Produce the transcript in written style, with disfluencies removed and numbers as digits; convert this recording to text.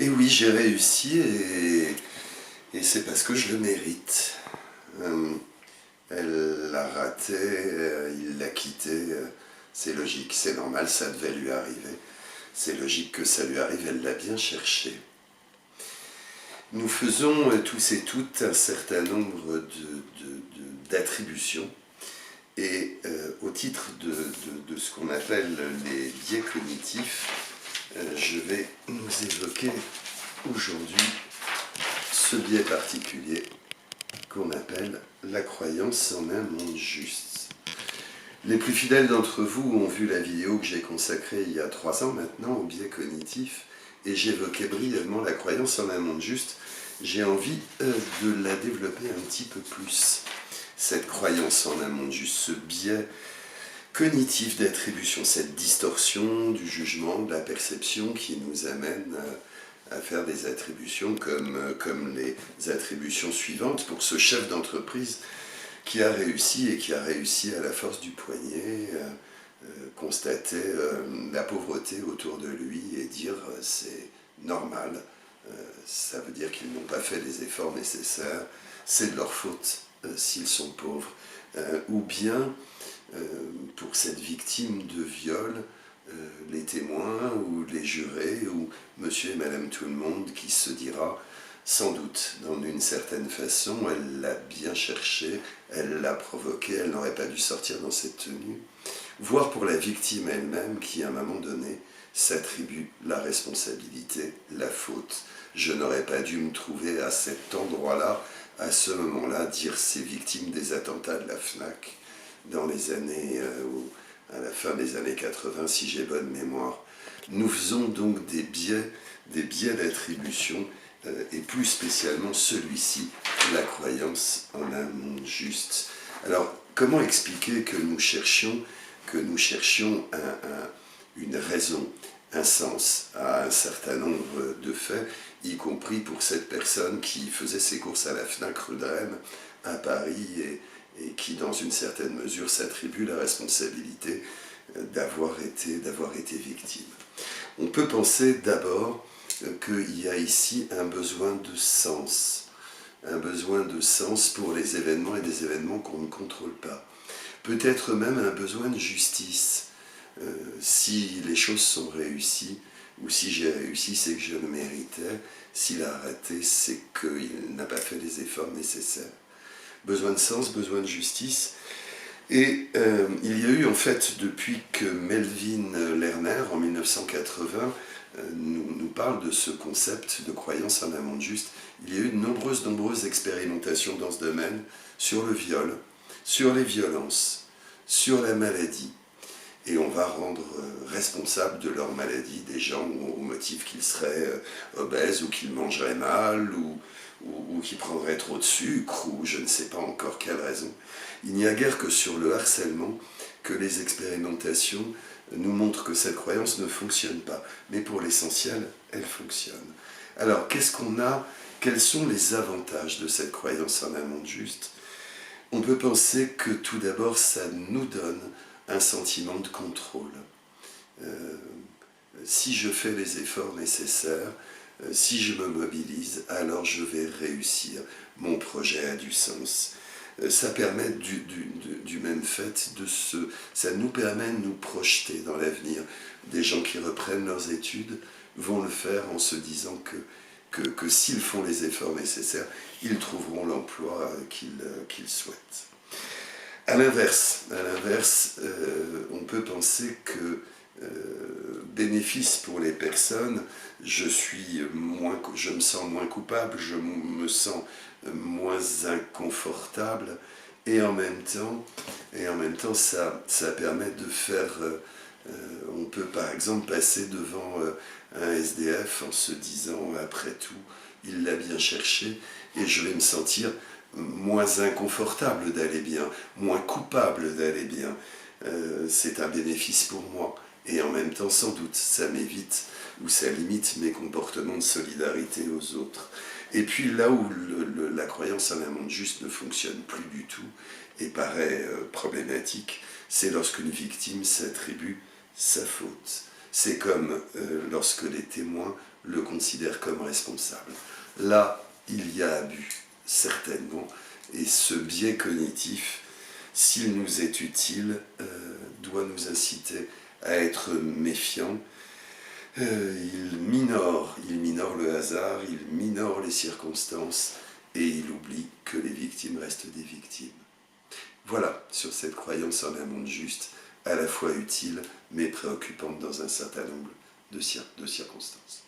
Et oui, j'ai réussi et c'est parce que je le mérite. Elle l'a raté, il l'a quitté, c'est logique, c'est normal, ça devait lui arriver. C'est logique que ça lui arrive, elle l'a bien cherché. Nous faisons tous et toutes un certain nombre d'attributions et au titre de ce qu'on appelle les biais cognitifs, je vais nous évoquer aujourd'hui ce biais particulier qu'on appelle la croyance en un monde juste. Les plus fidèles d'entre vous ont vu la vidéo que j'ai consacrée il y a 3 ans maintenant au biais cognitif et j'évoquais brièvement la croyance en un monde juste. J'ai envie de la développer un petit peu plus, cette croyance en un monde juste, ce biais cognitif d'attribution, cette distorsion du jugement, de la perception qui nous amène à faire des attributions comme les attributions suivantes pour ce chef d'entreprise qui a réussi et qui a réussi à la force du poignet, constater la pauvreté autour de lui et dire c'est normal, ça veut dire qu'ils n'ont pas fait les efforts nécessaires, c'est de leur faute s'ils sont pauvres, ou bien pour cette victime de viol, les témoins ou les jurés ou monsieur et madame tout le monde qui se dira sans doute, dans une certaine façon, elle l'a bien cherché, elle l'a provoqué, elle n'aurait pas dû sortir dans cette tenue. Voire pour la victime elle-même qui, à un moment donné, s'attribue la responsabilité, la faute. Je n'aurais pas dû me trouver à cet endroit-là, à ce moment-là, dire ces victimes des attentats de la FNAC dans les années, à la fin des années 80, si j'ai bonne mémoire. Nous faisons donc des biais d'attribution, et plus spécialement celui-ci, la croyance en un monde juste. Alors, comment expliquer que nous cherchions une raison, un sens à un certain nombre de faits, y compris pour cette personne qui faisait ses courses à la FNAC rue de Rennes, à Paris, et qui, dans une certaine mesure, s'attribue la responsabilité d'avoir été victime. On peut penser d'abord qu'il y a ici un besoin de sens pour les événements et des événements qu'on ne contrôle pas. Peut-être même un besoin de justice. Si les choses sont réussies, ou si j'ai réussi, c'est que je le méritais. S'il a raté, c'est qu'il n'a pas fait les efforts nécessaires. Besoin de sens, besoin de justice. Et il y a eu en fait, depuis que Melvin Lerner, en 1980, nous parle de ce concept de croyance en un monde juste, il y a eu de nombreuses expérimentations dans ce domaine sur le viol, sur les violences, sur la maladie. Et on va rendre responsables de leur maladie des gens au motif qu'ils seraient obèses ou qu'ils mangeraient mal ou qu'ils prendraient trop de sucre ou je ne sais pas encore quelle raison. Il n'y a guère que sur le harcèlement que les expérimentations nous montrent que cette croyance ne fonctionne pas. Mais pour l'essentiel, elle fonctionne. Alors, qu'est-ce qu'on a? Quels sont les avantages de cette croyance en un monde juste? On peut penser que tout d'abord, ça nous donne un sentiment de contrôle. Si je fais les efforts nécessaires, si je me mobilise, alors je vais réussir. Mon projet a du sens. Ça permet du même fait ça nous permet de nous projeter dans l'avenir. Des gens qui reprennent leurs études vont le faire en se disant que s'ils font les efforts nécessaires, ils trouveront l'emploi qu'ils souhaitent. À l'inverse, on peut penser que bénéfice pour les personnes, je me sens moins coupable, je me sens moins inconfortable, et en même temps ça permet de faire, on peut par exemple passer devant un SDF en se disant après tout, il l'a bien cherché, et je vais me sentir moins inconfortable d'aller bien, moins coupable d'aller bien. C'est un bénéfice pour moi. Et en même temps, sans doute, ça m'évite ou ça limite mes comportements de solidarité aux autres. Et puis là où la croyance en un monde juste ne fonctionne plus du tout et paraît problématique, c'est lorsqu'une victime s'attribue sa faute. C'est comme lorsque les témoins le considère comme responsable. Là, il y a abus, certainement, et ce biais cognitif, s'il nous est utile, doit nous inciter à être méfiants. Il minore le hasard, il minore les circonstances, et il oublie que les victimes restent des victimes. Voilà, sur cette croyance en un monde juste, à la fois utile, mais préoccupante dans un certain nombre de circonstances.